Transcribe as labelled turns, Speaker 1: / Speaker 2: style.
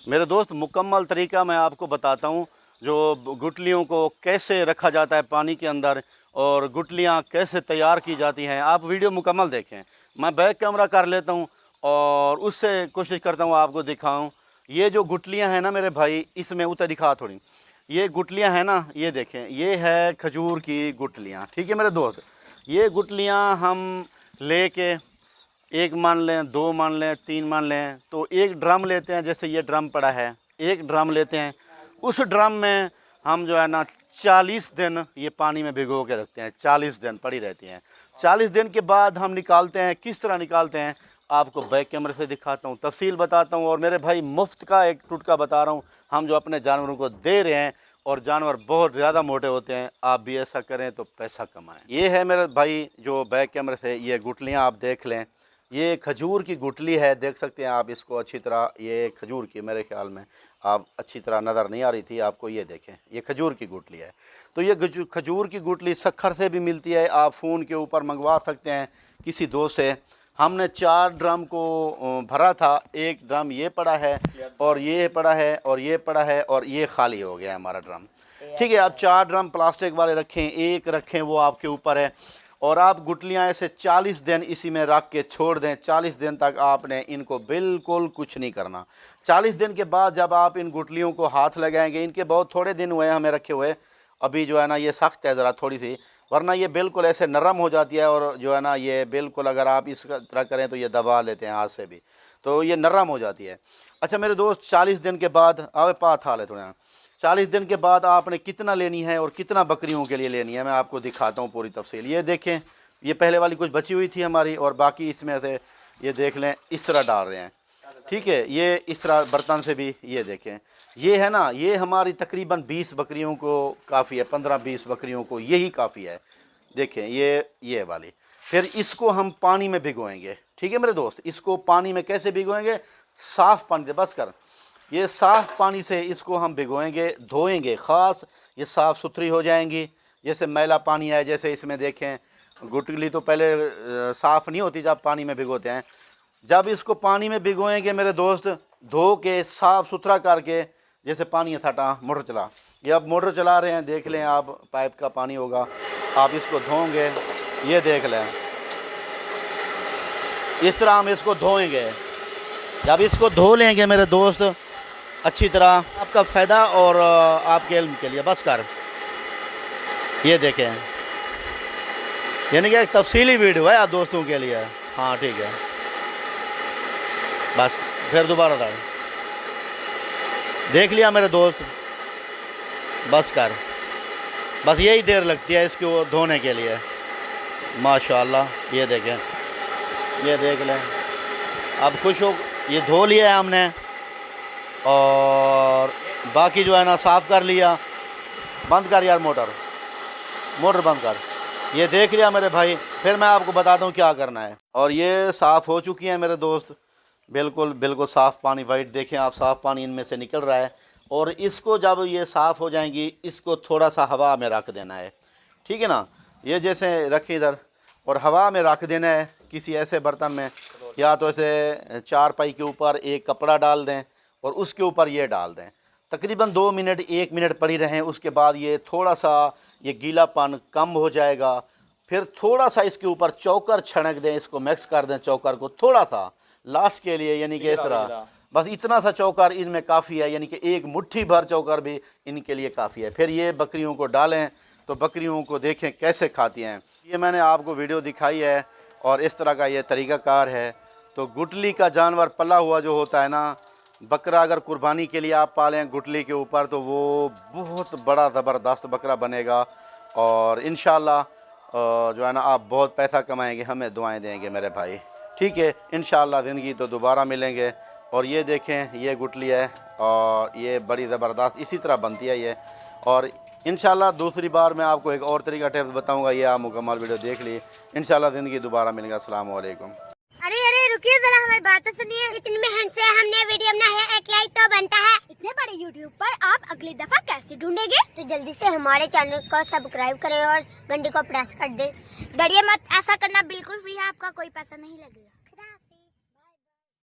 Speaker 1: मेरे दोस्त मुकम्मल तरीका मैं आपको बताता हूँ, जो गुटलियों को कैसे रखा जाता है पानी के अंदर और गुटलियाँ कैसे तैयार की जाती हैं। आप वीडियो मुकम्मल देखें। मैं बैक कैमरा कर लेता हूँ और उससे कोशिश करता हूँ आपको दिखाऊँ। ये जो गुटलियाँ हैं ना मेरे भाई, इसमें उतर दिखा थोड़ी, ये गुटलियाँ हैं ना, ये देखें, ये है खजूर की गुटलियाँ। ठीक है मेरे दोस्त, ये गुटलियाँ हम लेके एक मान लें, दो मान लें, तीन मान लें, तो एक ड्रम लेते हैं। जैसे ये ड्रम पड़ा है, एक ड्रम लेते हैं। उस ड्रम में हम जो है ना 40 दिन ये पानी में भिगो के रखते हैं। 40 दिन पड़ी रहती हैं। 40 दिन के बाद हम निकालते हैं। किस तरह निकालते हैं आपको बैक कैमरे से दिखाता हूँ, तफसील बताता हूँ। और मेरे भाई मुफ्त का एक टुटका बता रहा हूँ, हम जो अपने जानवरों को दे रहे हैं और जानवर बहुत ज़्यादा मोटे होते हैं। आप भी ऐसा करें तो पैसा कमाएं। ये है मेरे भाई जो बैक कैमरे से ये गुटलियाँ आप देख लें। ये खजूर की गुटली है, देख सकते हैं आप इसको अच्छी तरह। ये खजूर की, मेरे ख्याल में आप अच्छी तरह नज़र नहीं आ रही थी आपको, ये देखें, ये खजूर की गुटली है। तो ये खजूर की गुटली सखर से भी मिलती है। आप फ़ोन के ऊपर मंगवा सकते हैं किसी दोस्त से। हमने 4 ड्रम को भरा था। एक ड्रम ये पड़ा है और ये पड़ा है और ये पड़ा है और ये खाली हो गया है हमारा ड्रम। ठीक है, आप 4 ड्रम प्लास्टिक वाले रखें, एक रखें, वो आपके ऊपर है। और आप गुटलियाँ ऐसे 40 दिन इसी में रख के छोड़ दें। 40 दिन तक आपने इनको बिल्कुल कुछ नहीं करना। 40 दिन के बाद जब आप इन गुटलियों को हाथ लगाएंगे, इनके बहुत थोड़े दिन हुए हैं हमें रखे हुए, अभी जो है ना ये सख्त है ज़रा थोड़ी सी, वरना ये बिल्कुल ऐसे नरम हो जाती है। और जो है ना ये बिल्कुल अगर आप इस तरह करें तो ये दबा लेते हैं हाथ से भी, तो ये नरम हो जाती है। अच्छा मेरे दोस्त, 40 दिन के बाद आवे पाथ हाल है थोड़ा, 40 दिन के बाद आपने कितना लेनी है और कितना बकरियों के लिए लेनी है, मैं आपको दिखाता हूँ पूरी तफसील। ये देखें, ये पहले वाली कुछ बची हुई थी हमारी और बाकी इसमें से ये देख लें इस तरह डाल रहे हैं। ठीक है, ये इस तरह बर्तन से भी, ये देखें, ये है ना, ये हमारी तकरीबन 20 बकरियों को काफ़ी है, 15-20 बकरियों को यही काफ़ी है। देखें ये वाली। फिर इसको हम पानी में भिगोएंगे। ठीक है मेरे दोस्त, इसको पानी में कैसे भिगोएंगे, साफ़ पानी से, बस कर, ये साफ़ पानी से इसको हम भिगोएंगे, धोएंगे ख़ास, ये साफ़ सुथरी हो जाएंगी। जैसे मैला पानी है, जैसे इसमें देखें गुटली तो पहले साफ़ नहीं होती जब पानी में भिगोते हैं। जब इसको पानी में भिगोएंगे मेरे दोस्त, धो के साफ़ सुथरा करके, जैसे पानी है थटा, मोटर चला, ये अब मोटर चला रहे हैं, देख लें आप, पाइप का पानी होगा, आप इसको धोएंगे, ये देख लें, इस तरह हम इसको धोएंगे। जब इसको धो लेंगे मेरे दोस्त अच्छी तरह, आपका फ़ायदा और आपके इल्म के लिए, बस कर, ये देखें, यानी कि एक तफसीली वीडियो है आप दोस्तों के लिए। हाँ ठीक है, बस फिर दोबारा था, देख लिया मेरे दोस्त, बस कर, बस यही देर लगती है इसको धोने के लिए। माशाल्लाह, ये देखें, ये देख लें, अब खुश हो, ये धो लिया है हमने और बाकी जो है ना साफ़ कर लिया। बंद कर यार, मोटर बंद कर। ये देख लिया मेरे भाई, फिर मैं आपको बताता हूँ क्या करना है। और ये साफ़ हो चुकी हैं मेरे दोस्त, बिल्कुल बिल्कुल साफ़ पानी, वाइट देखें आप, साफ़ पानी इनमें से निकल रहा है। और इसको जब ये साफ़ हो जाएंगी, इसको थोड़ा सा हवा में रख देना है। ठीक है ना, ये जैसे रखें इधर और हवा में रख देना है किसी ऐसे बर्तन में, या तो ऐसे चारपाई के ऊपर एक कपड़ा डाल दें और उसके ऊपर ये डाल दें। तकरीबन 2 मिनट 1 मिनट पड़ी रहें। उसके बाद ये थोड़ा सा ये गीलापन कम हो जाएगा। फिर थोड़ा सा इसके ऊपर चौकर छड़क दें, इसको मिक्स कर दें चौकर को थोड़ा सा लास्ट के लिए, यानी कि इस तरह, बस इतना सा चौकर इनमें काफ़ी है, यानी कि एक मुट्ठी भर चौकर भी इनके लिए काफ़ी है। फिर ये बकरियों को डालें तो बकरियों को देखें कैसे खाती हैं। ये मैंने आपको वीडियो दिखाई है और इस तरह का ये तरीक़ाकार है। तो गुटली का जानवर पला हुआ जो होता है ना, बकरा अगर कुर्बानी के लिए आप पालें गुटली के ऊपर, तो वो बहुत बड़ा ज़बरदस्त बकरा बनेगा और इंशाअल्लाह जो है ना आप बहुत पैसा कमाएंगे, हमें दुआएं देंगे मेरे भाई। ठीक है, इंशाअल्लाह ज़िंदगी तो दोबारा मिलेंगे। और ये देखें, ये गुटली है और ये बड़ी ज़बरदस्त इसी तरह बनती है ये। और इंशाअल्लाह दूसरी बार मैं आपको एक और तरीका टिप्स बताऊँगा, ये आप मुकम्मल वीडियो देख ली। इंशाअल्लाह ज़िंदगी दोबारा मिलेगा। अस्सलाम वालेकुम।
Speaker 2: अरे रुकिए जरा, हमारी बात तो सुनिए। इतनी मेहनत से हमने वीडियो बनाया है, एक लाइक तो बनता है। इतने बड़े यूट्यूब पर आप अगली दफा कैसे ढूंढेंगे? तो जल्दी से हमारे चैनल को सब्सक्राइब करें और घंटी को प्रेस कर दें। डरिए मत, ऐसा करना बिल्कुल फ्री है, आपका कोई पैसा नहीं लगेगा।